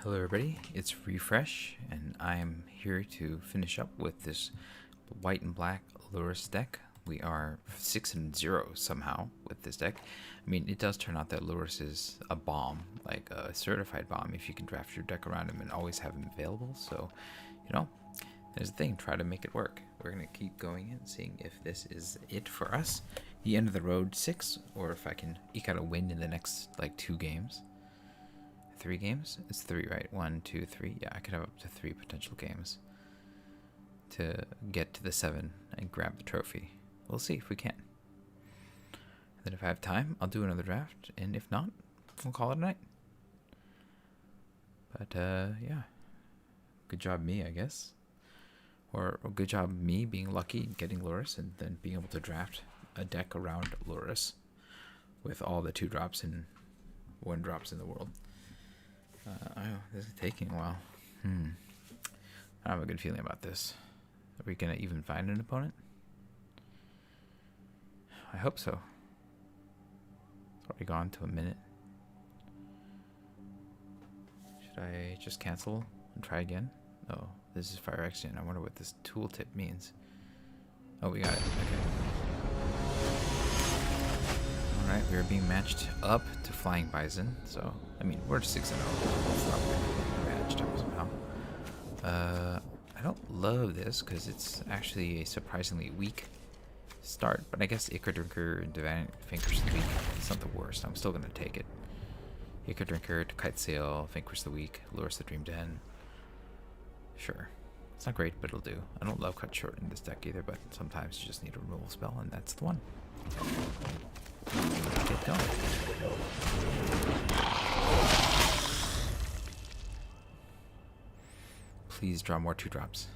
Hello everybody, it's Refresh, and I am here to finish up with this white and black Lurrus deck. We are 6-0 somehow with this deck. I mean, it does turn out that Lurrus is a bomb, like a certified bomb, if you can draft your deck around him and always have him available. So, you know, there's the thing, try to make it work. We're going to keep going and seeing if this is it for us. The end of the road 6, or if I can eke out a win in the next, like, 2 games. 3 games? It's 3, right? 1, 2, 3. Yeah, I could have up to 3 potential games to get to the 7 and grab the trophy. We'll see if we can. And then if I have time, I'll do another draft, and if not, we'll call it a night. But yeah, good job me, I guess. Or good job me being lucky and getting Lurrus, and then being able to draft a deck around Lurrus with all the 2 drops and 1 drops in the world. Oh, this is taking a while. I don't have a good feeling about this. Are we gonna even find an opponent? I hope so. It's already gone to a minute. Should I just cancel and try again? Oh, this is Fire Action. I wonder what this tooltip means. Oh, we got it. Okay. Alright, we are being matched up to Flying Bison, so, I mean, we're 6-0. It's not really matched up somehow. I don't love this, because it's actually a surprisingly weak start, but I guess Ichor Drinker and Divine Vanquish the Weak is not the worst. I'm still going to take it. Ichor Drinker to Kite Sail, Vanquish the Weak, Lurrus the Dream Den. Sure. It's not great, but it'll do. I don't love Cut Short in this deck either, but sometimes you just need a removal spell, and that's the one. Get going. Please draw more 2 drops.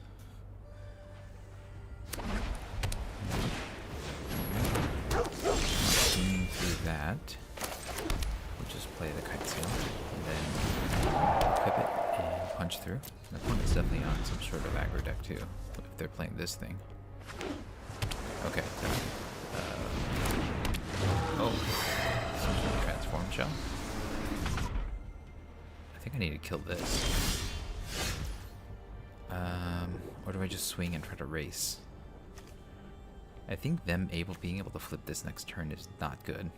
Through that, we'll just play the Kite Sail and then equip it and punch through. The opponent's definitely on some sort of aggro deck too, if they're playing this thing. Okay. Oh, some sort of transform shell. I think I need to kill this. Or do I just swing and try to race? I think them being able to flip this next turn is not good.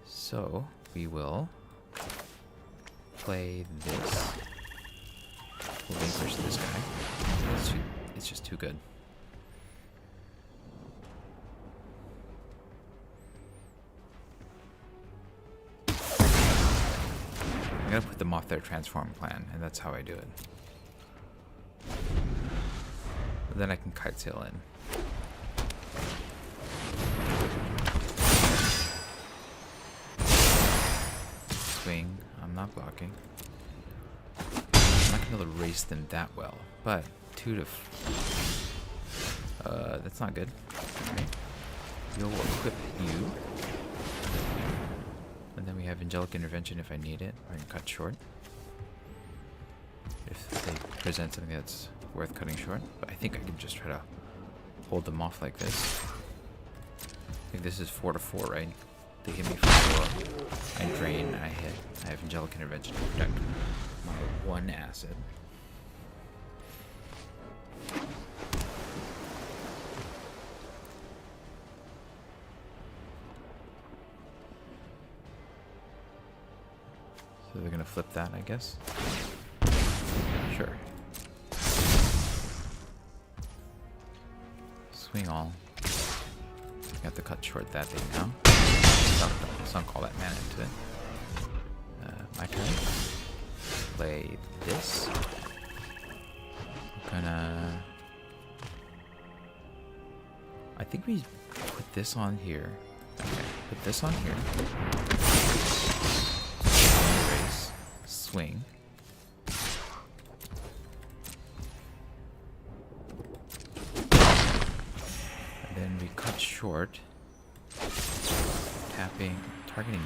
So we will play this. We'll vanquish this guy. It's just too good. I'm gonna put them off their transform plan, and that's how I do it. But then I can Kite Sail in. Swing. I'm not blocking. I'm not gonna be able to race them that well, but 2 to. That's not good. Okay. You'll equip you. And then we have Angelic Intervention if I need it. I can cut short. If they present something that's worth cutting short. But I think I can just try to hold them off like this. I think this is 4 to 4, right? They hit me for 4. I drain and I hit. I have Angelic Intervention to protect my 1 acid. So they're gonna flip that, I guess. Sure. Swing all. Got to cut short that thing now. Sunk all that mana into it. My turn. Play this. I'm gonna. I think we put this on here. Okay, put this on here. Race. Swing. Then we cut short, targeting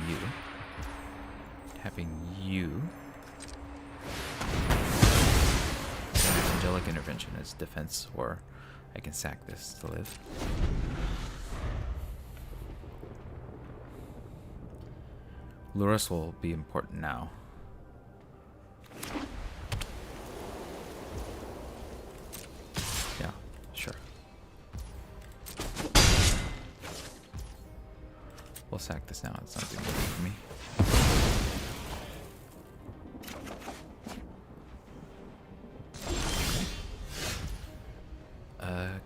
you, tapping you. Angelic Intervention as defense, or I can sack this to live. Lurrus will be important now. sack this now. It's not doing anything for me.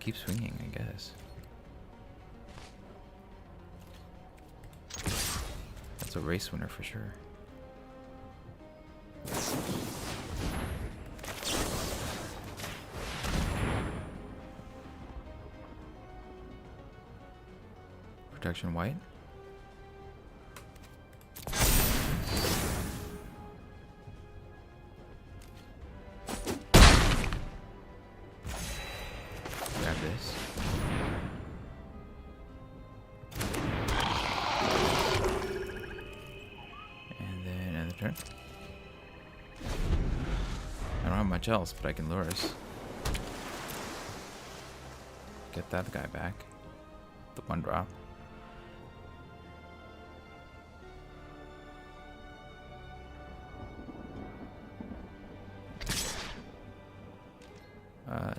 Keep swinging, I guess. That's a race winner for sure. Protection white. Grab this. And then end the turn. I don't have much else, but I can Lurrus. Get that guy back. The 1-drop.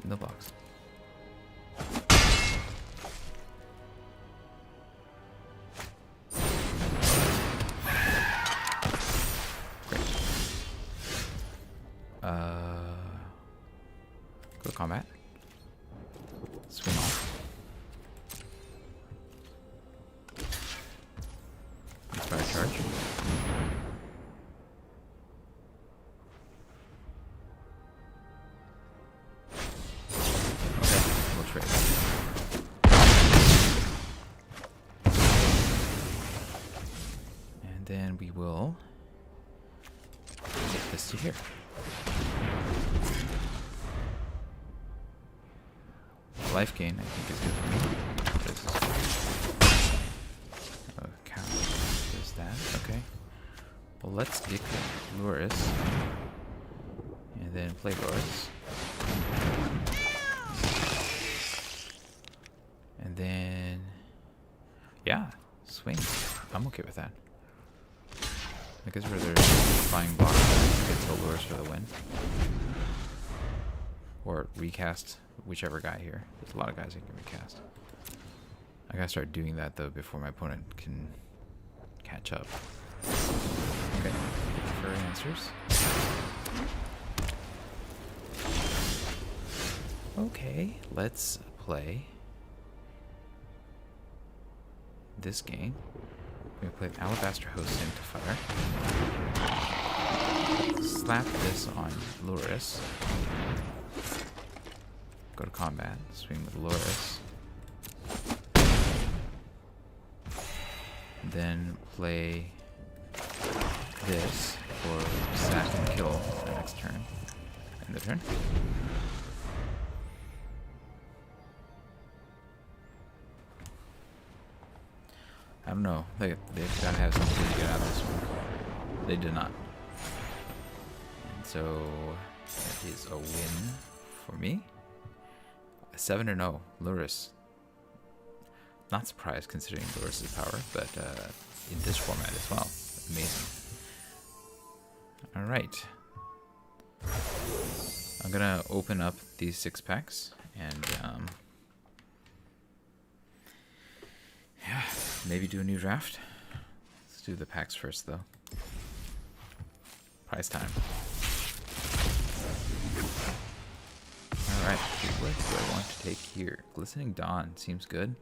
No box. Great. Go to combat. Swing off. Fire charge. And then we will get this to here. Life gain, I think, is good for me. This is good. Cow does that. Okay. Well, let's get Lurrus. And then play Lurrus. And then, yeah, swing. I'm okay with that. I guess where they're flying block, get to Lurrus for the win. Or recast whichever guy here. There's a lot of guys I can recast. I gotta start doing that though before my opponent can catch up. Okay, for answers. Okay, let's play this game. We're gonna play Alabaster Host into fire. Slap this on Lurrus. Go to combat. Swing with Lurrus. Then play this for sack and kill the next turn. End the turn. I don't know. They've got to have something to get out of this one. They did not. And so that is a win for me. 7-0, Lurrus. Not surprised considering Lurrus' power, but in this format as well. Amazing. Alright. I'm gonna open up these 6 packs and yeah, maybe do a new draft. Let's do the packs first though. Prize time. Alright, what do I want to take here? Glistening Dawn seems good.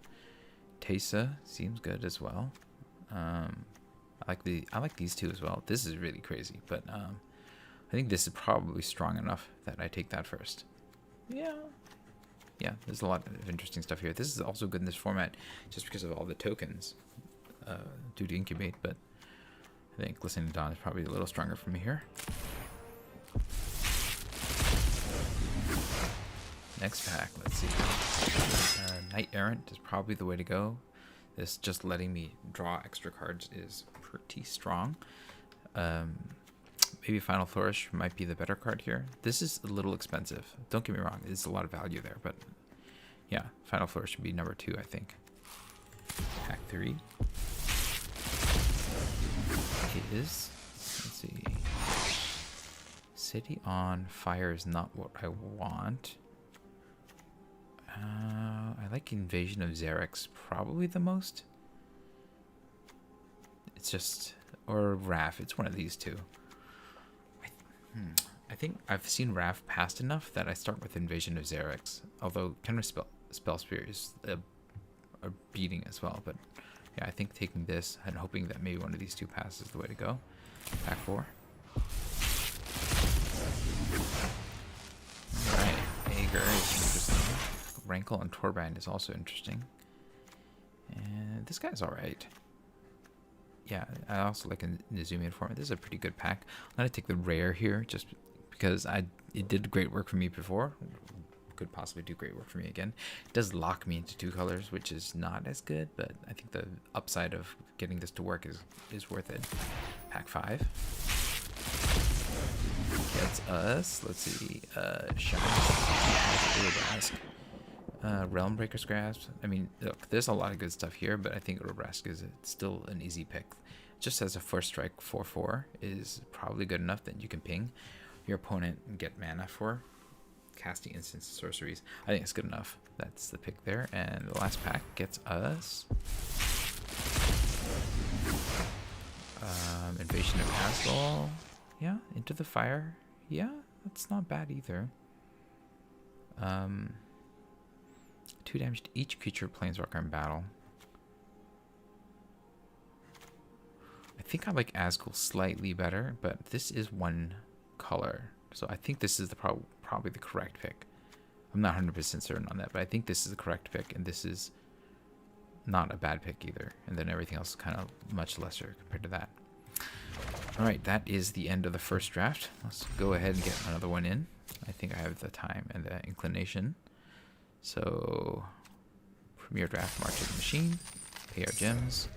Tesa seems good as well. I like these two as well. This is really crazy, but I think this is probably strong enough that I take that first. Yeah, there's a lot of interesting stuff here. This is also good in this format just because of all the tokens due to incubate, but I think Glistening Dawn is probably a little stronger for me here. Next pack, let's see. Knight Errant is probably the way to go. This just letting me draw extra cards is pretty strong. Maybe Final Flourish might be the better card here. This is a little expensive. Don't get me wrong, there's a lot of value there, but yeah, Final Flourish should be number 2, I think. Pack 3 is, let's see. City on Fire is not what I want. I like Invasion of Xerix probably the most. It's just, or Raf. It's one of these two. I think I've seen Raf past enough that I start with Invasion of Xerix. Although Counter Spell Spear is a beating as well. But yeah, I think taking this and hoping that maybe one of these two passes is the way to go. Pack 4. Alright, Aggro is interesting. Rankle and Torband is also interesting. And this guy's alright. Yeah, I also like in Nizumian format. This is a pretty good pack. I'm going to take the rare here just because it did great work for me before. Could possibly do great work for me again. It does lock me into 2 colors, which is not as good, but I think the upside of getting this to work is worth it. Pack 5. Gets us, let's see, Shine, Realm Breaker's Grasp. I mean, look, there's a lot of good stuff here, but I think Urabrask is still an easy pick. Just as a first strike 4/4 is probably good enough that you can ping your opponent and get mana for casting instants and sorceries. I think it's good enough. That's the pick there. And the last pack gets us Invasion of Asgol. Yeah, Into the Fire. Yeah, that's not bad either. 2 damage to each creature planeswalker in battle. I think I like Asgol slightly better, but this is 1 color. So I think this is the probably the correct pick. I'm not 100% certain on that, but I think this is the correct pick, and this is not a bad pick either. And then everything else is kind of much lesser compared to that. Alright, that is the end of the first draft. Let's go ahead and get another one in. I think I have the time and the inclination. So, Premier Draft, March of the Machine, pay our gems,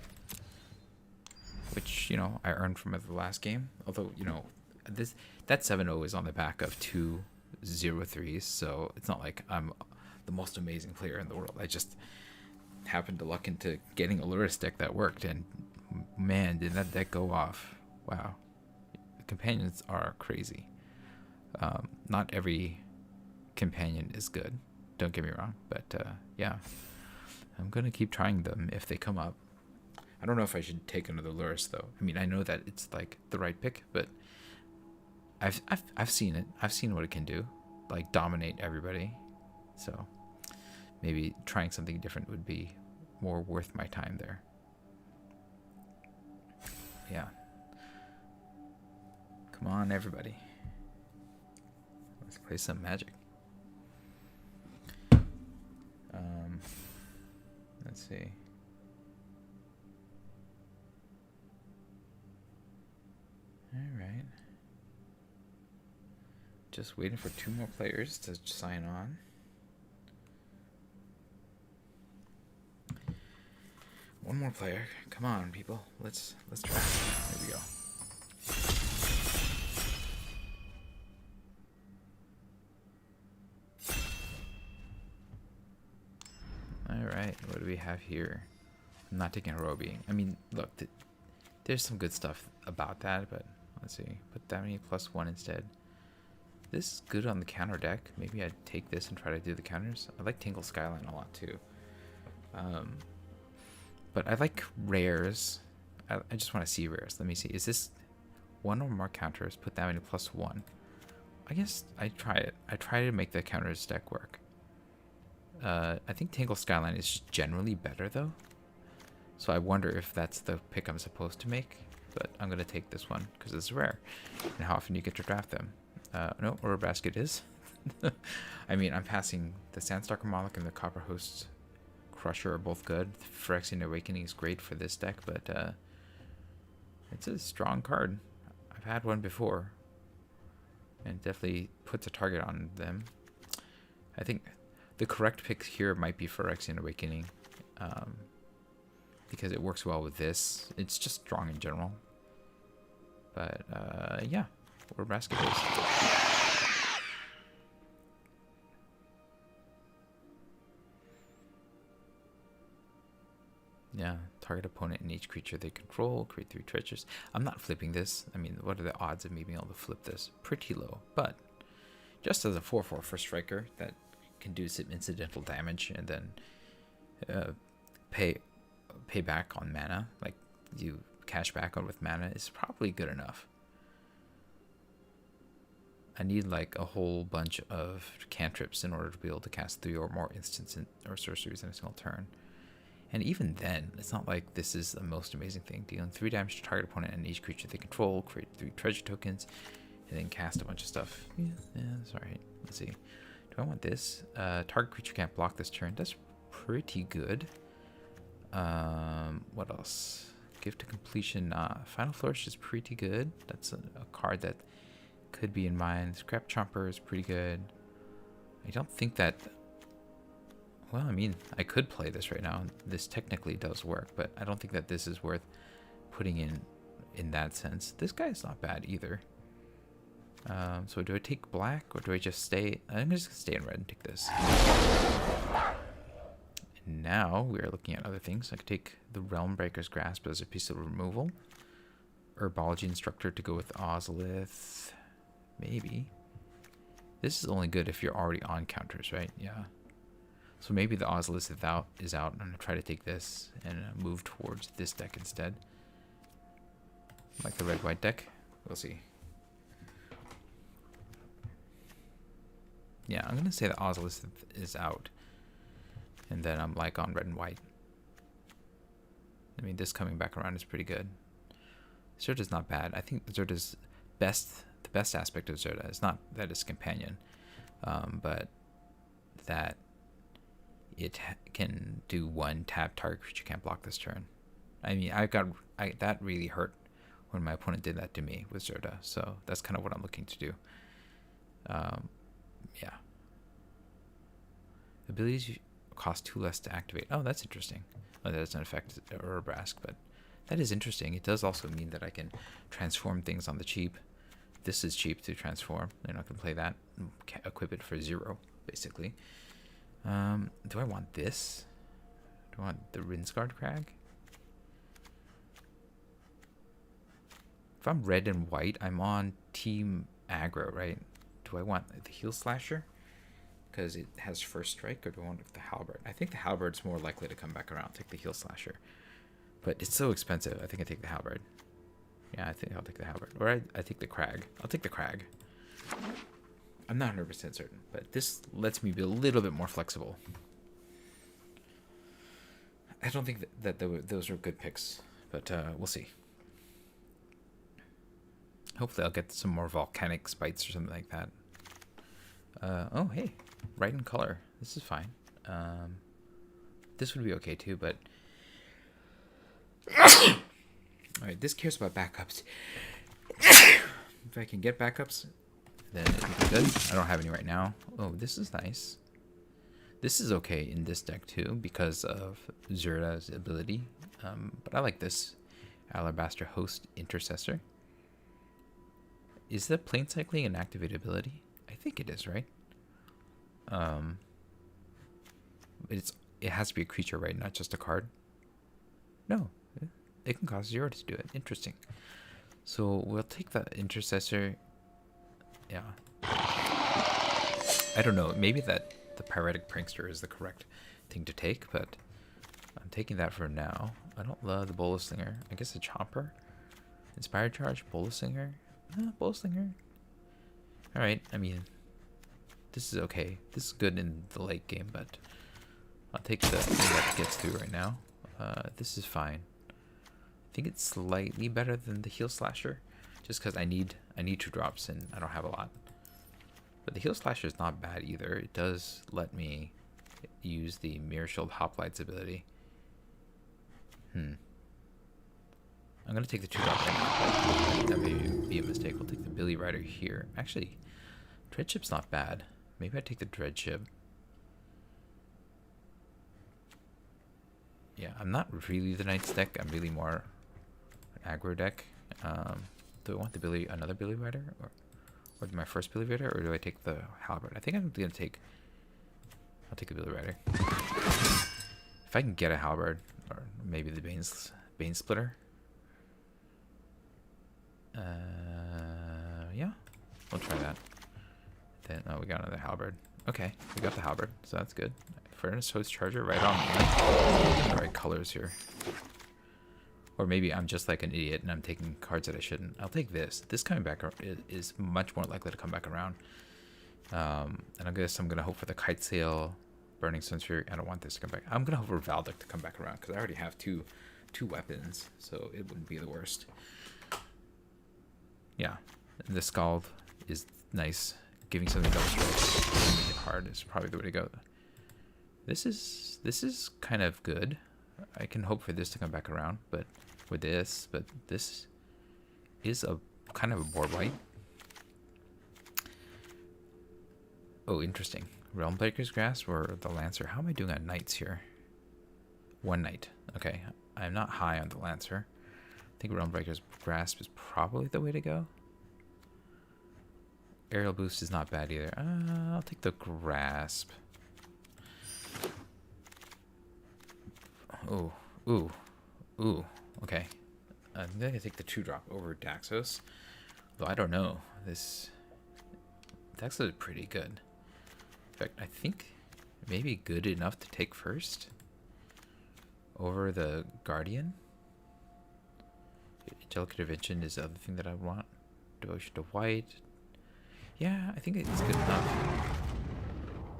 which, you know, I earned from the last game. Although, you know, that 7-0 is on the back of 2 0-3s, so it's not like I'm the most amazing player in the world. I just happened to luck into getting a Lurrus deck that worked, and man, did that deck go off. Wow. The companions are crazy. Not every companion is good, don't get me wrong, but yeah, I'm going to keep trying them if they come up. I don't know if I should take another Lurrus, though. I mean, I know that it's like the right pick, but I've seen it. I've seen what it can do, like dominate everybody. So maybe trying something different would be more worth my time there. Yeah. Come on, everybody. Let's play some Magic. Let's see. All right. Just waiting for 2 more players to sign on. One more player. Come on, people. Let's try. There we go. All right. What do we have here? I'm not taking a Roby. I mean, look, there's some good stuff about that, but let's see. Put that many +1 instead. This is good on the counter deck. Maybe I'd take this and try to do the counters. I like Tingle Skyline a lot too. But I like rares. I just want to see rares. Let me see. Is this 1 or more counters? Put that many +1. I guess I try it. I try to make the counters deck work. I think Tingle Skyline is just generally better though. So I wonder if that's the pick I'm supposed to make. But I'm going to take this one because it's rare. And how often you get to draft them. No, or a basket is. I mean, I'm passing the Sandstalker Moloch and the Copper Host Crusher are both good. Phyrexian Awakening is great for this deck, but it's a strong card. I've had one before, and it definitely puts a target on them. I think the correct pick here might be Phyrexian Awakening, because it works well with this. It's just strong in general. But yeah, we're basket based. Yeah, target opponent and each creature they control, create 3 treasures. I'm not flipping this. I mean, what are the odds of me being able to flip this? Pretty low, but just as a 4/4 for striker that can do some incidental damage and then pay back on mana, like you cash back on with mana is probably good enough. I need like a whole bunch of cantrips in order to be able to cast 3 or more instants or sorceries in a single turn. And even then, it's not like this is the most amazing thing. Dealing 3 damage to target opponent and each creature they control, create 3 treasure tokens, and then cast a bunch of stuff. Yeah, that's alright. Let's see. Do I want this? Target creature can't block this turn. That's pretty good. What else? Gift to completion. Final Flourish is pretty good. That's a card that could be in mind. Scrap Chomper is pretty good. I don't think that... Well, I mean, I could play this right now. This technically does work, but I don't think that this is worth putting in that sense. This guy is not bad either. So do I take black or do I just stay? I'm just gonna stay in red and take this. And now we are looking at other things. I could take the Realm Breaker's Grasp as a piece of removal. Herbology Instructor to go with Ozolith. Maybe. This is only good if you're already on counters, right? Yeah. So maybe the Ozolith is out. I'm going to try to take this and move towards this deck instead. Like the red-white deck. We'll see. Yeah, I'm going to say the Ozolith is out. And then I'm like on red and white. I mean, this coming back around is pretty good. Zerda's not bad. I think Zerda's the best aspect of Zerda is not that it's companion, but that it can do 1 tap target creature can't block this turn. I mean, that really hurt when my opponent did that to me with Zerda, so that's kind of what I'm looking to do. Yeah. Abilities cost 2 less to activate. Oh, that's interesting. Well, that doesn't affect Urabrask, but that is interesting. It does also mean that I can transform things on the cheap. This is cheap to transform, and I can play that, equip it for 0, basically. Do I want this? Do I want the Rinsguard Crag? If I'm red and white, I'm on Team Aggro, right? Do I want the Heel Slasher? Because it has first strike, or do I want the Halberd? I think the Halberd's more likely to come back around. Take the Heel Slasher. But it's so expensive, I think I take the Halberd. Yeah, I think I'll take the Halberd. Or I take the Crag. I'll take the Crag. I'm not 100% certain, but this lets me be a little bit more flexible. I don't think that those are good picks, but we'll see. Hopefully I'll get some more volcanic spites or something like that. Oh, hey. Right in color. This is fine. This would be okay too, but... Alright, this cares about backups. If I can get backups, then it would be good. I don't have any right now. Oh, this is nice. This is okay in this deck too, because of Zerda's ability. But I like this. Alabaster Host Intercessor. Is that plane cycling an activated ability? I think it is, right? It has to be a creature, right? Not just a card? No. It can cost 0 to do it. Interesting. So we'll take the Intercessor. Yeah. I don't know. Maybe that the Pyretic Prankster is the correct thing to take, but I'm taking that for now. I don't love the Bola Slinger. I guess a Chomper. Inspired Charge, Bola Slinger. Bola Slinger. Alright, I mean, this is okay. This is good in the late game, but I'll take the thing that gets through right now. This is fine. I think it's slightly better than the Heel Slasher, just because I need 2 drops and I don't have a lot. But the Heel Slasher is not bad either. It does let me use the Mirror Shield Hoplites ability. I'm gonna take the 2 drop anyway. That may be a mistake. We'll take the Billy Rider here. Actually, Dreadship's not bad. Maybe I take the Dreadship. Yeah, I'm not really the Knights deck. I'm really more an aggro deck. Do I want the another Billy Rider, or my first Billy Rider, or do I take the Halberd? I think I'm gonna take. I'll take the Billy Rider. If I can get a Halberd, or maybe the Bane Splitter. Yeah, we'll try that. Then we got another Halberd. Okay, we got the Halberd, so that's good. Furnace Host Charger, right on the right colors here. Or maybe I'm just like an idiot and I'm taking cards that I shouldn't. I'll take this. This coming back is much more likely to come back around. And I guess I'm going to hope for the Kite Sail, Burning Sunsphere. I don't want this to come back. I'm going to hope for Valdic to come back around because I already have two weapons, so it wouldn't be the worst. Yeah, and the Scald is nice. Giving something double strike, making it hard is probably the way to go. This is kind of good. I can hope for this to come back around, but this is a kind of a board wipe. Oh, interesting. Realmbreaker's Grasp or the Lancer? How am I doing on knights here? One knight. Okay, I'm not high on the Lancer. I think Realmbreaker's Grasp is probably the way to go. Aerial Boost is not bad either. I'll take the Grasp. Oh, ooh. Okay. I'm gonna take the 2-drop over Daxos. Though I don't know. This Daxos is pretty good. In fact, I think maybe good enough to take first over the Guardian. Angelic Intervention is the other thing that I want. Devotion to White. Yeah, I think it's good enough.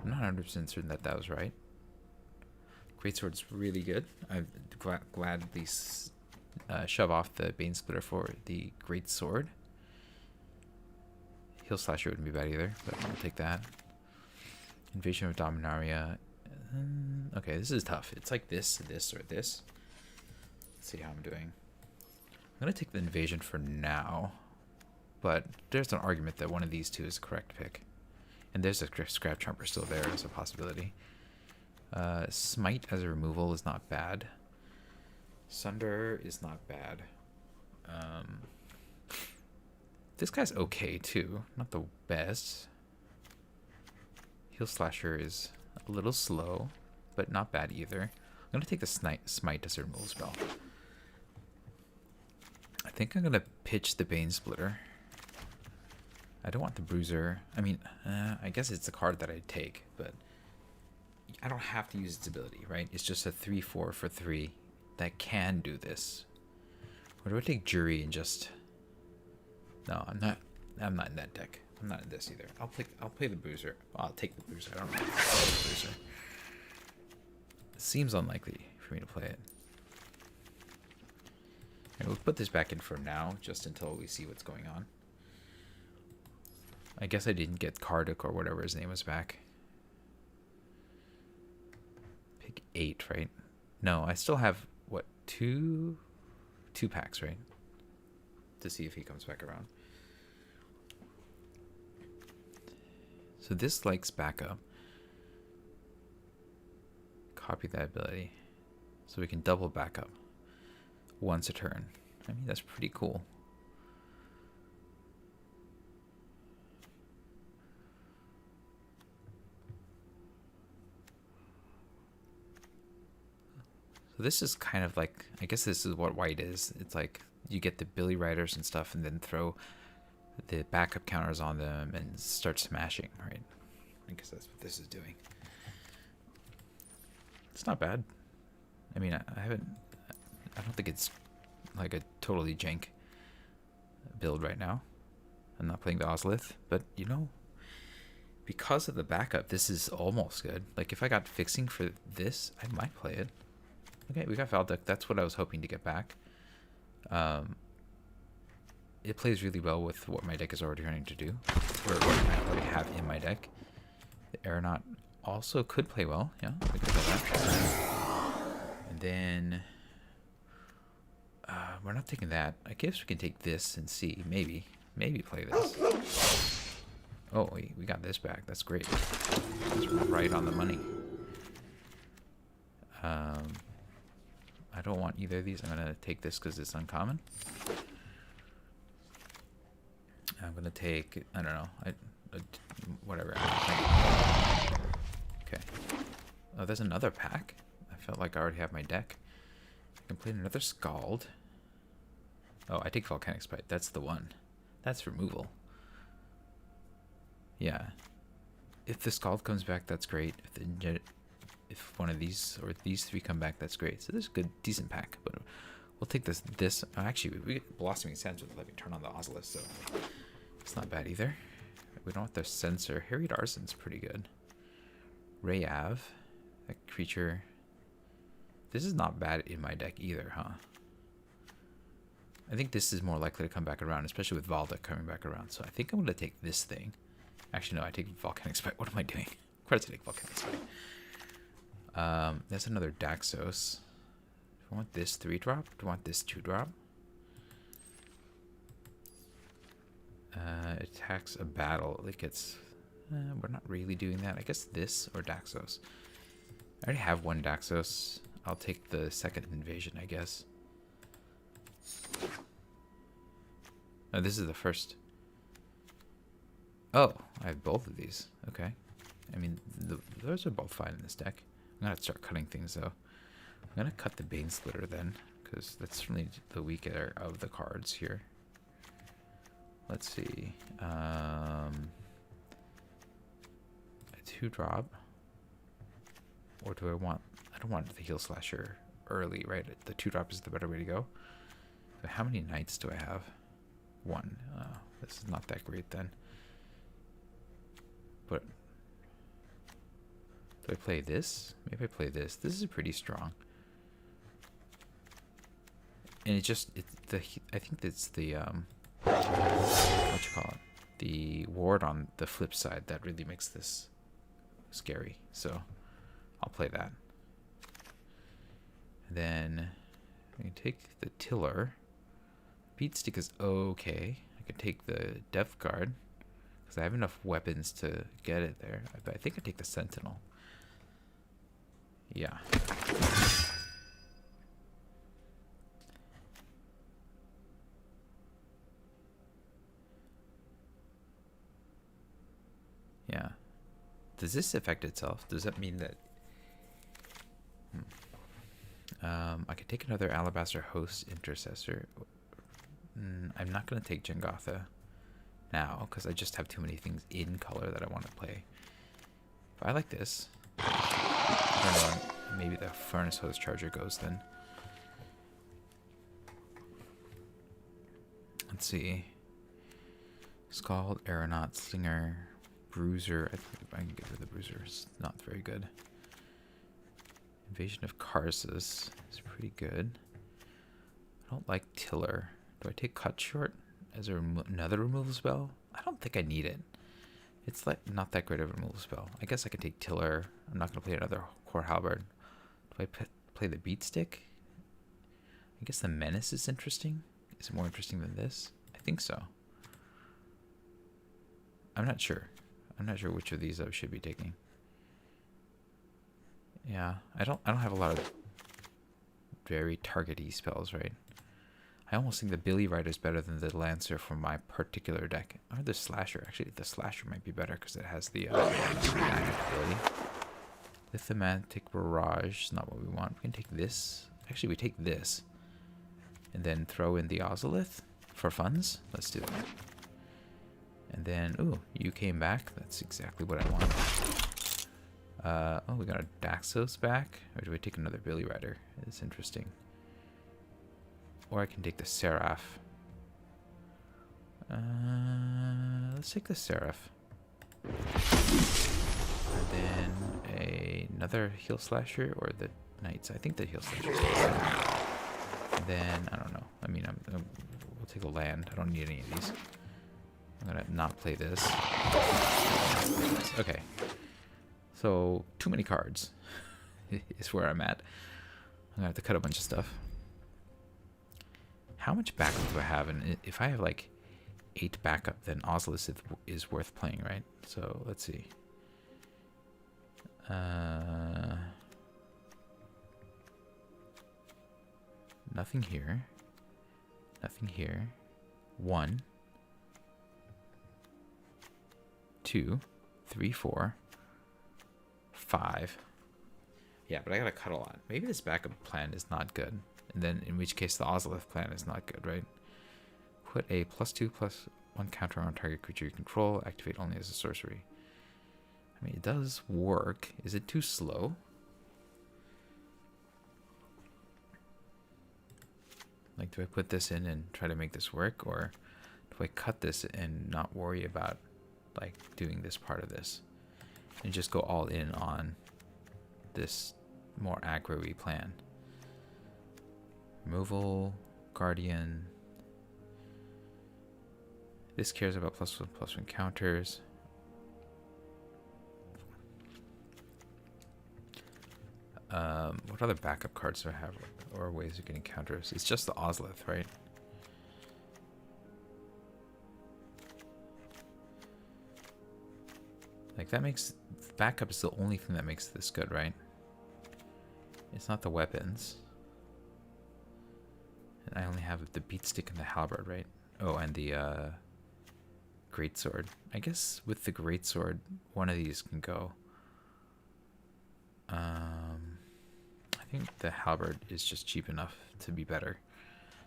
I'm not 100% certain that that was right. Greatsword's really good. I'm gladly shove off the Bane Splitter for the Greatsword. Heal Slasher wouldn't be bad either, but I'll take that. Invasion of Dominaria. Okay, this is tough. It's like this, this, or this. Let's see how I'm doing. I'm going to take the Invasion for now, but there's an argument that one of these two is the correct pick. And there's a Scrap Trumper still there as a possibility. Smite as a removal is not bad. Sunder is not bad. This guy's okay too. Not the best. Heal Slasher is a little slow, but not bad either. I'm going to take the Smite as a removal spell. I think I'm going to pitch the Bane Splitter. I don't want the Bruiser. I mean, I guess it's a card that I'd take, but I don't have to use its ability, right? It's just a 3/4 for 3 that can do this. Or do I take Jury and just... No, I'm not in that deck. I'm not in this either. I'll play the Bruiser. I'll take the Bruiser. I don't know if I'll play the Bruiser. It seems unlikely for me to play it. And we'll put this back in for now, just until we see what's going on. I guess I didn't get Karduk or whatever his name was back. Pick 8, right? No, I still have, what, two packs, right? To see if he comes back around. So this likes backup. Copy that ability. So we can double backup once a turn. I mean, that's pretty cool. So this is kind of like, I guess this is what white is. It's like you get the Billy Riders and stuff and then throw the backup counters on them and start smashing, right? I guess that's what this is doing. It's not bad. I mean, I don't think it's like a totally jank build right now. I'm not playing the Ozlith, but you know, because of the backup, this is almost good. Like if I got fixing for this, I might play it. Okay, we got Valdic. That's what I was hoping to get back. It plays really well with what my deck is already trying to do, or what I already have in my deck. The Aeronaut also could play well. Yeah, we could play that. And then we're not taking that. I guess we can take this and see. Maybe play this. Oh, we got this back. That's great. That's right on the money. I don't want either of these. I'm going to take this because it's uncommon. I'm going to take, I don't know, whatever. Okay. Oh, there's another pack. I felt like I already have my deck. I can play another Scald. Oh, I take Volcanic Spite. That's the one. That's removal. Yeah. If the Scald comes back, that's great. If one of these or these three come back, that's great. So this is a good, decent pack. But we'll take this. Actually, we get Blossoming Sands with let me turn on the Ozolith, so it's not bad either. We don't have the Sensor. Harried Arson's pretty good. Rayav, that creature. This is not bad in my deck either, huh? I think this is more likely to come back around, especially with Valda coming back around. So I think I'm going to take this thing. Actually, no, I take Volcanic Spike. What am I doing? Of course I take Volcanic Spike. That's another Daxos. Do I want this 3-drop? Do I want this 2-drop? Attacks a battle. It gets... we're not really doing that. I guess this or Daxos. I already have one Daxos. I'll take the second invasion, I guess. Oh, this is the first. Oh, I have both of these. Okay. I mean, those are both fine in this deck. I'm going to start cutting things, though. I'm going to cut the Bane Splitter, then, because that's certainly the weaker of the cards here. Let's see. A 2-drop. Or do I want... I don't want the Heal Slasher early, right? The 2-drop is the better way to go. So how many Knights do I have? 1. This is not that great, then. But... do I play this? Maybe I play this. This is pretty strong. And it just... I think it's the... what you call it? The ward on the flip side that really makes this scary. So I'll play that. And then I can take the Tiller. Beat Stick is okay. I can take the Depth Guard because I have enough weapons to get it there. But I think I take the Sentinel. Yeah. Yeah. Does this affect itself? Does that mean that... I could take another Alabaster Host Intercessor. I'm not going to take Jengotha now because I just have too many things in color that I want to play. But I like this. I don't know, maybe the Furnace Host Charger goes then. Let's see. Scald, Aeronaut, Slinger, Bruiser. I think I can get rid of the Bruiser. It's not very good. Invasion of Karsus is pretty good. I don't like Tiller. Do I take Cut Short as another removal spell? I don't think I need it. It's like not that great of a removal spell. I guess I could take Tiller. I'm not going to play another Core Halberd. Do I play the Beat Stick? I guess the Menace is interesting. Is it more interesting than this? I think so. I'm not sure. I'm not sure which of these I should be taking. Yeah, I don't have a lot of very targety spells, right? I almost think the Billy Rider is better than the Lancer for my particular deck. Or the Slasher. Actually, the Slasher might be better because it has the magic ability. Lithomantic Barrage is not what we want. We can take this. Actually, we take this. And then throw in the Ozolith for funds. Let's do that. And then, ooh, you came back. That's exactly what I want. Oh, we got a Daxos back. Or do we take another Billy Rider? It's interesting. Or I can take the Seraph. Let's take the Seraph. And then another Heal Slasher or the Knights. I think the Heal Slasher is better. And then, I don't know. I mean, we'll take a land. I don't need any of these. I'm going to not play this. Okay. So, too many cards is where I'm at. I'm going to have to cut a bunch of stuff. How much backup do I have? And if I have like 8 backup, then Ozolith is worth playing, right? So, let's see. Nothing here. Nothing here. 1, 2, 3, 4, 5. Yeah, but I gotta cut a lot. Maybe this backup plan is not good. And then in which case the Ozolith plan is not good, right? Put a +2/+1 counter on target creature you control. Activate only as a sorcery. I mean, it does work. Is it too slow? Like, do I put this in and try to make this work, or do I cut this and not worry about like doing this part of this and just go all in on this more aggro-y plan? Removal, guardian. This cares about +1/+1 counters. What other backup cards do I have, or ways of getting counters? It's just the Ozlith, right? Like, that makes backup is the only thing that makes this good, right? It's not the weapons. And I only have the beatstick and the halberd, right? Oh, and the greatsword. I guess with the greatsword, one of these can go. I think the halberd is just cheap enough to be better.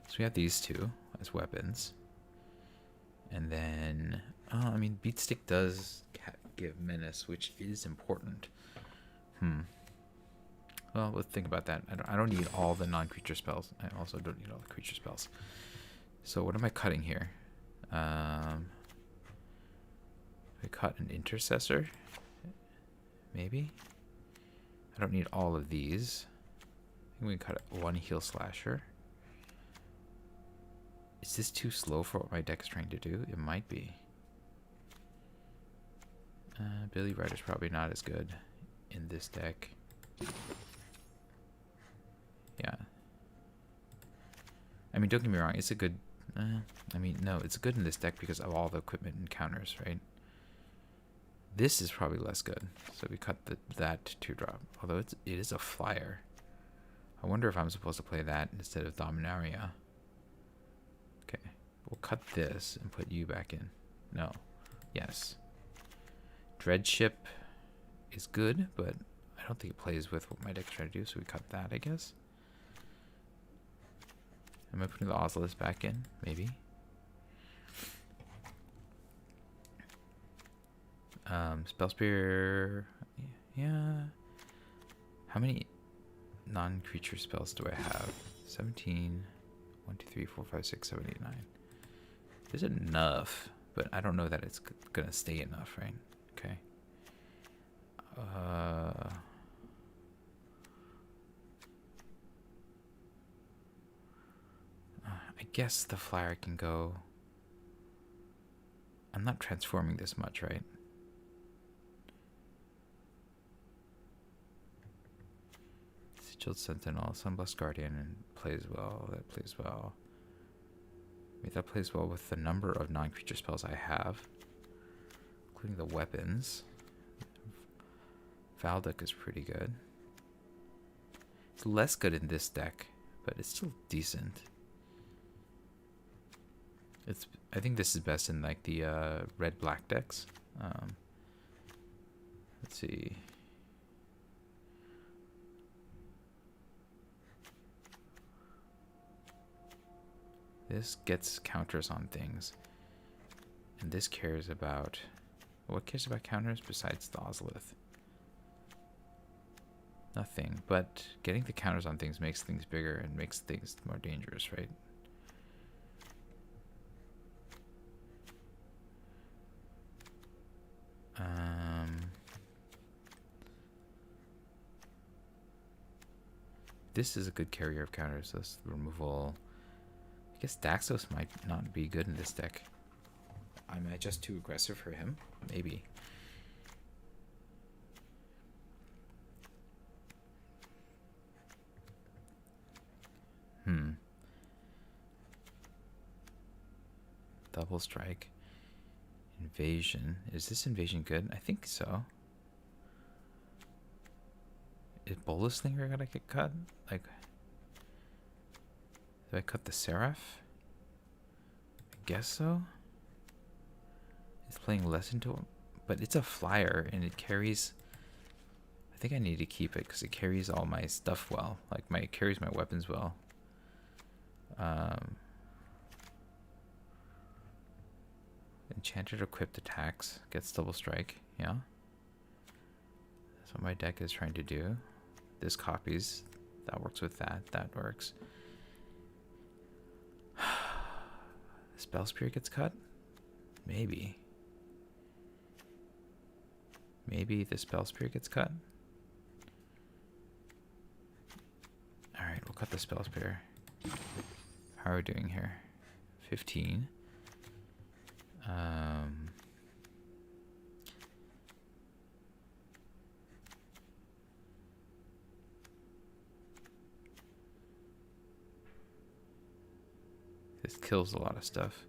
So we have these two as weapons. And then, I mean, beatstick does give menace, which is important. Well, let's think about that. I don't need all the non-creature spells. I also don't need all the creature spells. So what am I cutting here? I cut an intercessor, maybe. I don't need all of these. I think we can cut one heal slasher. Is this too slow for what my deck is trying to do? It might be. Billy Rider's probably not as good in this deck. Yeah. I mean, don't get me wrong, it's a good... I mean, no, it's good in this deck because of all the equipment and counters, right? This is probably less good, so we cut that 2-drop. Although it is a flyer. I wonder if I'm supposed to play that instead of Dominaria. Okay, we'll cut this and put you back in. No. Yes. Dreadship is good, but I don't think it plays with what my deck's trying to do, so we cut that, I guess. Am I putting the Ozlith back in? Maybe. Spell Spear. Yeah. How many non-creature spells do I have? 17. 1, 2, 3, 4, 5, 6, 7, 8, 9. There's enough, but I don't know that it's gonna stay enough, right? Okay. I guess the flyer can go. I'm not transforming this much, right? Sigiled Sentinel, Sunblessed Guardian, and plays well. That plays well. I mean, that plays well with the number of non-creature spells I have, including the weapons. Valduk is pretty good. It's less good in this deck, but it's still decent. I think this is best in like the red-black decks. Let's see. This gets counters on things, and this cares about... What cares about counters besides the Ozlith? Nothing, but getting the counters on things makes things bigger and makes things more dangerous, right? This is a good carrier of counters. This removal. I guess Daxos might not be good in this deck. Am I just too aggressive for him? Maybe. Double strike. Invasion. Is this invasion good? I think so. Is Bolus Slinger gonna get cut? Like, do I cut the Seraph? I guess so. It's playing less into him, but it's a flyer and it carries. I think I need to keep it because it carries all my stuff well. Like it carries my weapons well. Enchanted equipped attacks gets double strike. Yeah. That's what my deck is trying to do. This copies. That works with that. That works. Spell Spear gets cut? Maybe. Maybe the Spell Spear gets cut? Alright, we'll cut the Spell Spear. How are we doing here? 15. This kills a lot of stuff.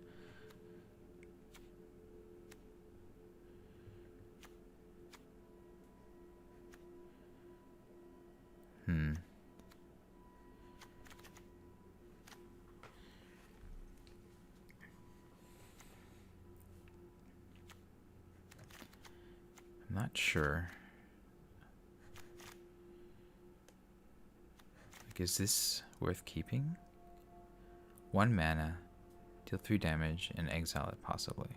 I'm not sure. Like, is this worth keeping? 1 mana, deal 3 damage, and exile it possibly.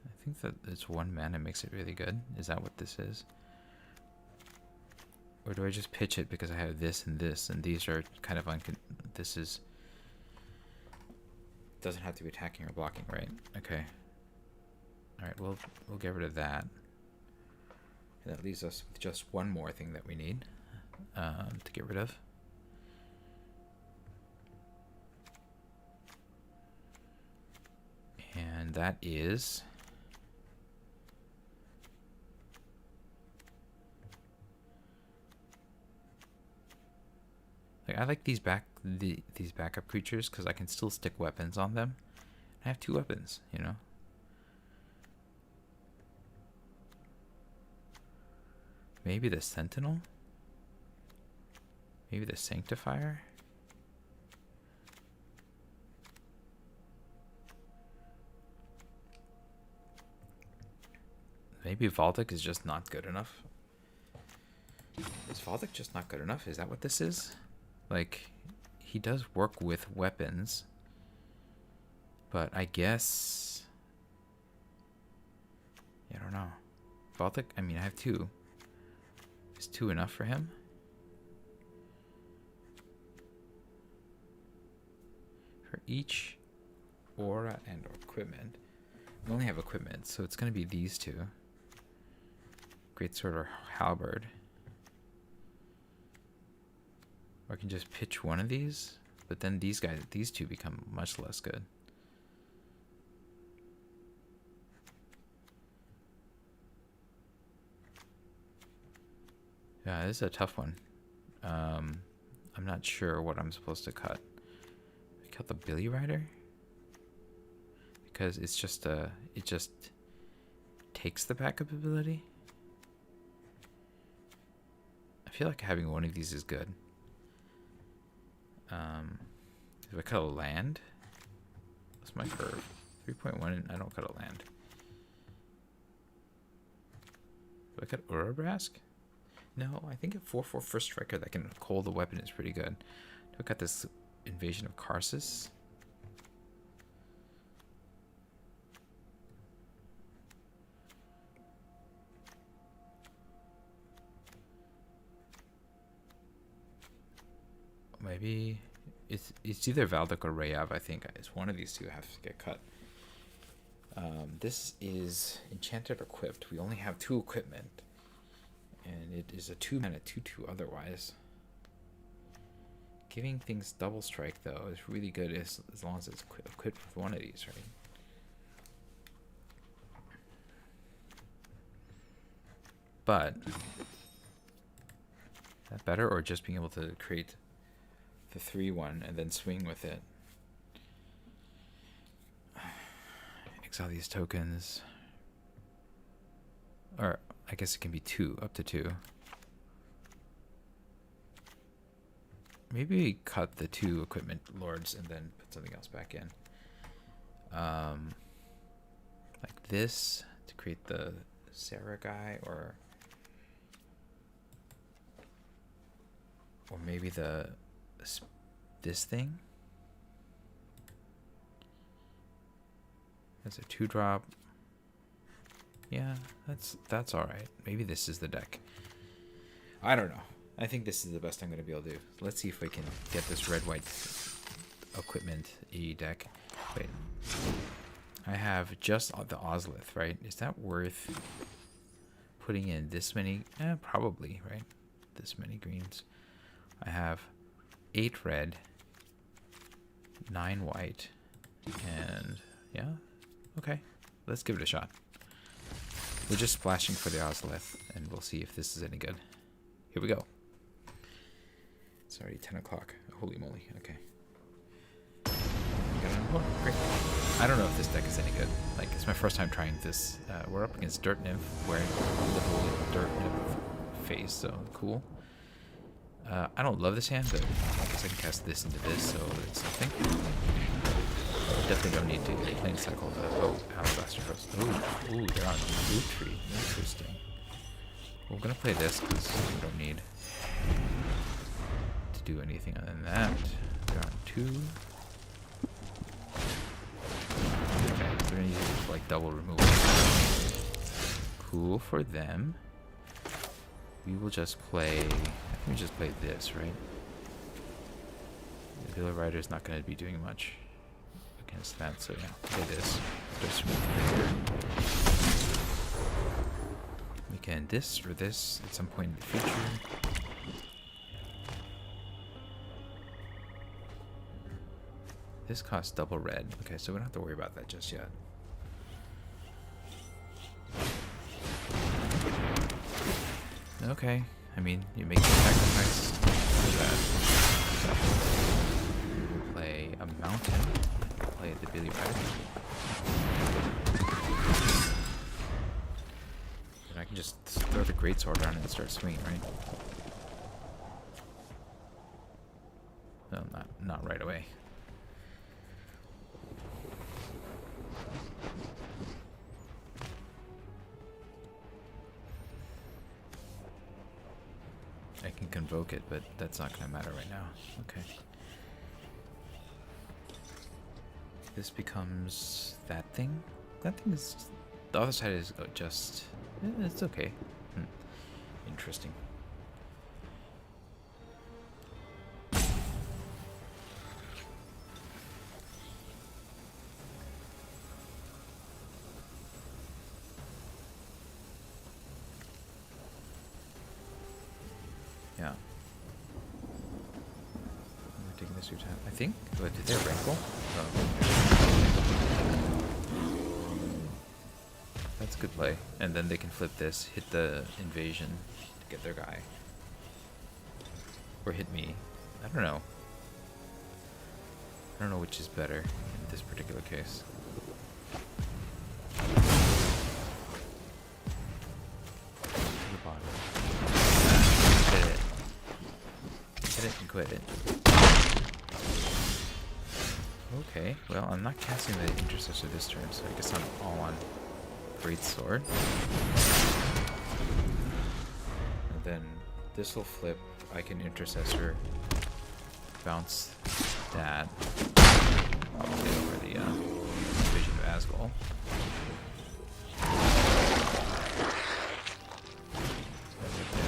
I think that it's 1 mana makes it really good. Is that what this is? Or do I just pitch it because I have this, and these are kind of this is... Doesn't have to be attacking or blocking, right? Okay. Alright, we'll get rid of that. And that leaves us with just one more thing that we need to get rid of. And that is... Like, I like these backup creatures because I can still stick weapons on them. I have 2 weapons, you know? Maybe the Sentinel? Maybe the Sanctifier? Maybe Valdic is just not good enough. Is Valdic just not good enough? Is that what this is? Like, he does work with weapons. But I guess... I don't know. Valdic, I mean, I have 2. Is 2 enough for him? For each aura and or equipment. I only have equipment, so it's going to be these 2. Greatsword or halberd. Or I can just pitch one of these, but then these 2 become much less good. Yeah, this is a tough one. I'm not sure what I'm supposed to cut. I cut the Billy Rider? Because it's just it just takes the backup ability. I feel like having one of these is good. If I cut a land, what's my curve? 3.1. I don't cut a land. Do I cut Urabrask? No, I think a 4/4 first striker that can hold the weapon is pretty good. Do I cut this Invasion of Karsus? Maybe it's either Valdic or Rayav. I think it's one of these 2 have to get cut. This is Enchanted Equipped. We only have 2 equipment, and it is a 2-mana 2/2 otherwise. Giving things double strike though is really good as long as it's equipped with one of these, right? But is that better, or just being able to create the 3/1 and then swing with it? Exile these tokens. Or I guess it can be 2, up to 2. Maybe we cut the 2 equipment lords and then put something else back in. Like this to create the Sarah guy, or maybe this thing. That's a 2-drop. Yeah, that's all right. Maybe this is the deck. I don't know. I think this is the best I'm going to be able to do. Let's see if we can get this red-white equipment E deck. Wait. I have just the Ozlith, right? Is that worth putting in this many? Probably, right? This many greens. I have 8 red, 9 white, and yeah, okay. Let's give it a shot. We're just splashing for the Ozlith, and we'll see if this is any good. Here we go. It's already 10 o'clock. Holy moly, okay. Oh, great. I don't know if this deck is any good. Like, it's my first time trying this. We're up against Dirt Nymph, wearing a little Dirt Nymph face, so cool. I don't love this hand, but I guess I can cast this into this, so it's something. Definitely don't need to plane cycle the Alabaster Host. Ooh, they're on Blue Tree. Interesting. We're gonna play this because we don't need to do anything other than that. They're on 2. Okay, we're gonna use like double removal. Cool for them. We will just play. I think we just play this, right? The Villa Rider's not gonna be doing much against that, so yeah, play this. Just we can this or this at some point in the future. This costs double red. Okay, so we don't have to worry about that just yet. Okay, I mean, you make the sacrifice for that. We'll play a mountain. Play the Billy Rider. And I can just throw the greatsword on and start swinging, right? No, not right away. I can convoke it, but that's not going to matter right now. Okay. This becomes that thing. That thing is... The other side is just... it's okay. Interesting. Yeah. I'm taking this time. I think. What, did they wrinkle? Oh. That's a good play. And then they can flip this, hit the invasion to get their guy. Or hit me. I don't know. I don't know which is better in this particular case. Quit it. Okay, well, I'm not casting the Intercessor this turn, so I guess I'm all on Greatsword. And then this will flip. I can Intercessor, bounce that, probably over the Vision of Asgol.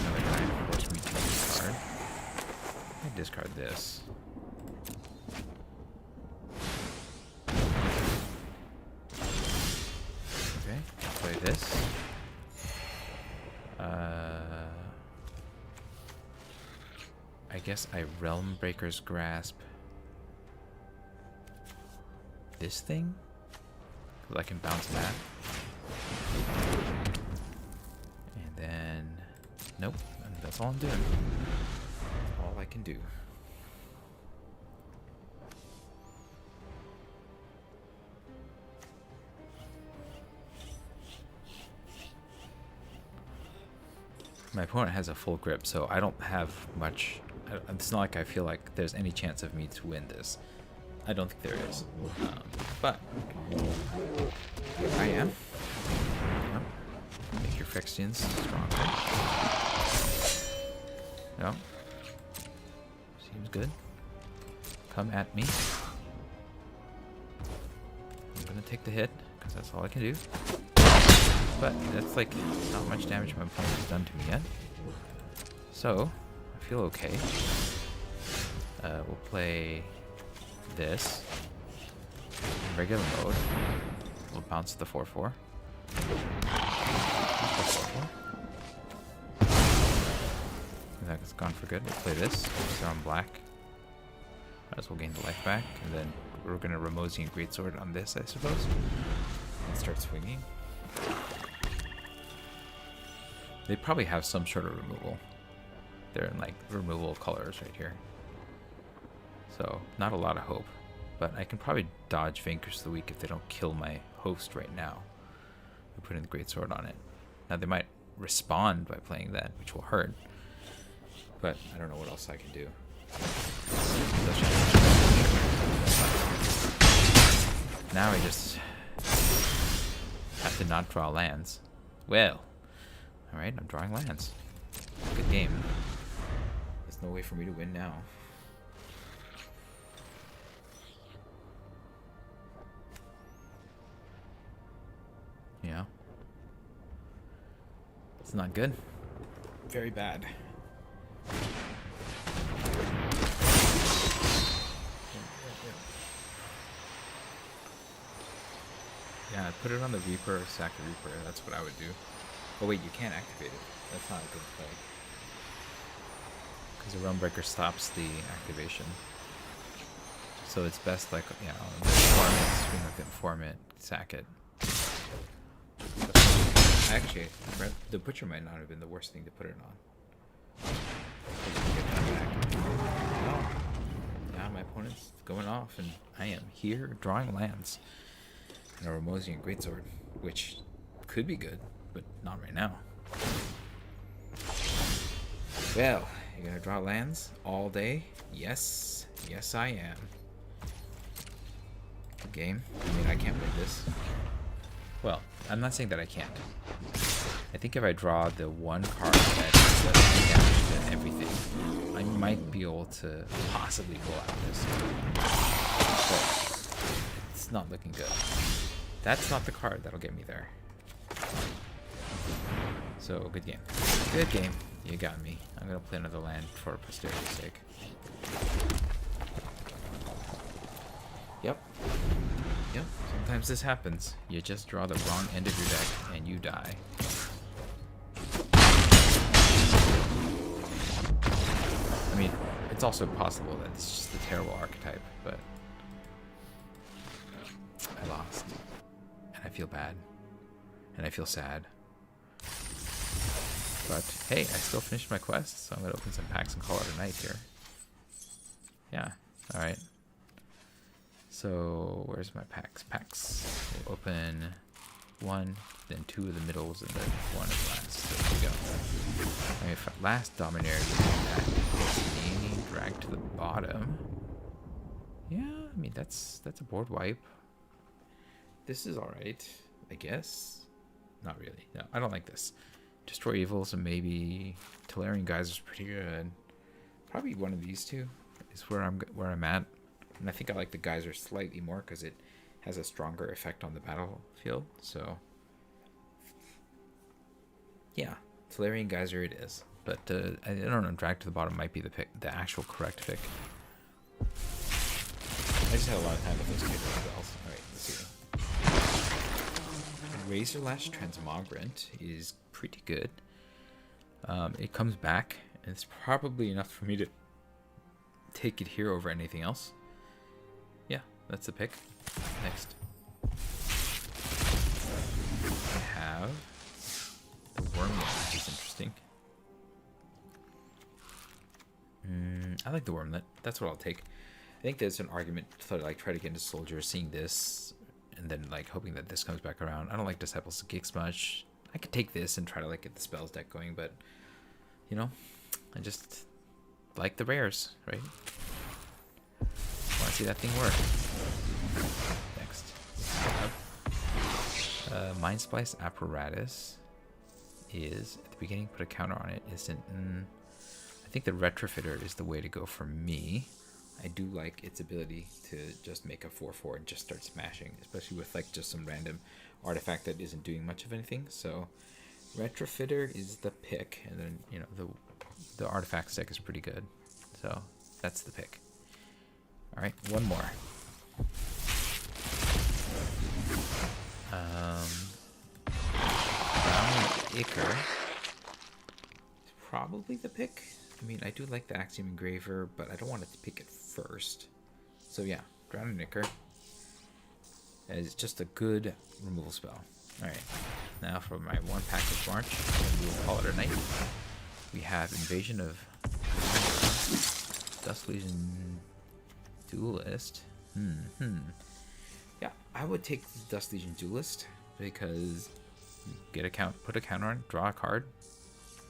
Another guy force me to discard. Discard this. Okay, play this. I guess I Realm Breaker's Grasp this thing, because I can bounce that. And then, nope, that's all I'm doing. I can do. My opponent has a full grip, so I don't have much. It's not like I feel like there's any chance of me to win this. I don't think there is. But here I am. Make your Phyrexians stronger. No. Seems good. Come at me. I'm gonna take the hit, because that's all I can do. But that's like not much damage my opponent has done to me yet. So, I feel okay. We'll play this. Regular mode. We'll bounce the 4/4. That's gone for good. We'll play this. They're on black. Might as well gain the life back. And then we're going to Ramosian Greatsword on this, I suppose. And start swinging. They probably have some sort of removal. They're in like removal colors right here. So, not a lot of hope. But I can probably dodge Vanquish the Weak if they don't kill my host right now. We're putting the Greatsword on it. Now they might respond by playing that, which will hurt. But I don't know what else I can do. Now I just have to not draw lands. Well, alright, I'm drawing lands. Good game. There's no way for me to win now. Yeah. It's not good. Very bad. Yeah, put it on the Reaper or sack the Reaper. That's what I would do. Oh wait, you can't activate it. That's not a good play. Because the Realm Breaker stops the activation. So it's best like, you know, farm it, swing with it, form it, sack it. Actually, the Butcher might not have been the worst thing to put it on. Get that back. Oh. Yeah, my opponent's going off, and I am here drawing lands. And a Ramosian Greatsword, which could be good, but not right now. Well, you're gonna draw lands all day? Yes. Yes, I am. Good game. I mean, I can't win this. Well, I'm not saying that I can't. I think if I draw the one card that does damage to everything, I might be able to possibly pull out this. But it's not looking good. That's not the card that'll get me there. So, good game. Good game. You got me. I'm going to play another land for posterity's sake. Yep. Yep. Sometimes this happens. You just draw the wrong end of your deck and you die. I mean, it's also possible that it's just a terrible archetype, but I lost. And I feel bad. And I feel sad. But hey, I still finished my quest, so I'm gonna open some packs and call it a night here. Yeah, alright. So where's my packs? Packs. We'll open one, then two of the middles, and then one of the last. There we go. Okay, last Dominaria that drag to the bottom. Yeah, I mean that's a board wipe. This is alright, I guess. Not really. No, I don't like this. Destroy Evils and maybe Tolarian Geyser's pretty good. Probably one of these two is where I'm at. And I think I like the Geyser slightly more because it has a stronger effect on the battlefield. So yeah, Tolarian Geyser it is. But I don't know, drag to the bottom might be the actual correct pick. I just had a lot of time with those capable spells. Alright, let's see. Razorlash Transmogrant is pretty good. It comes back, and it's probably enough for me to take it here over anything else. Yeah, that's the pick. Next. I have the Wormlet, which is interesting. I like the Wormlet. That's what I'll take. I think there's an argument to like try to get into Soldier, seeing this, and then like hoping that this comes back around. I don't like Disciples of Geeks much. I could take this and try to like get the spells deck going, but you know, I just like the rares, right? Want to see that thing work. Next, Mind Splice Apparatus is at the beginning. Put a counter on it. Isn't? I think the Retrofitter is the way to go for me. I do like its ability to just make a 4/4 and just start smashing, especially with like just some random artifact that isn't doing much of anything. So Retrofitter is the pick, and then you know the artifact deck is pretty good, so that's the pick. Alright, one more. Brown Ichor is probably the pick. I mean, I do like the Axiom Engraver, but I don't want to pick it first. So yeah, Drowned Ichor is just a good removal spell. Alright, now for my one package march, we will call it a night. We have Invasion of Dust Legion Duelist. Yeah, I would take the Dust Legion Duelist because you get a count, put a counter on, draw a card.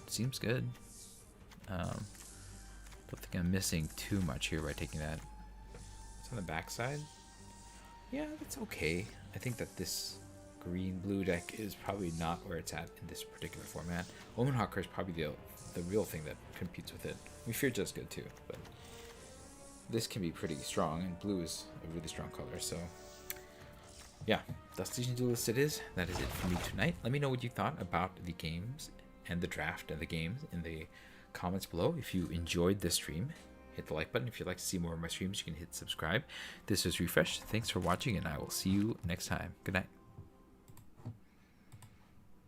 Seems good. Don't think I'm missing too much here by taking that. It's on the backside. Yeah, that's okay. I think that this green-blue deck is probably not where it's at in this particular format. Omen Hawker is probably the real thing that competes with it. I mean, Fear Judge is good too, but this can be pretty strong, and blue is a really strong color, so yeah, Dust Legion Duelist it is. That is it for me tonight. Let me know what you thought about the games and the draft and the games in the comments below. If you enjoyed this stream, hit the like button. If you'd like to see more of my streams, you can hit subscribe. This was Refresh. Thanks for watching, and I will see you next time. Good night.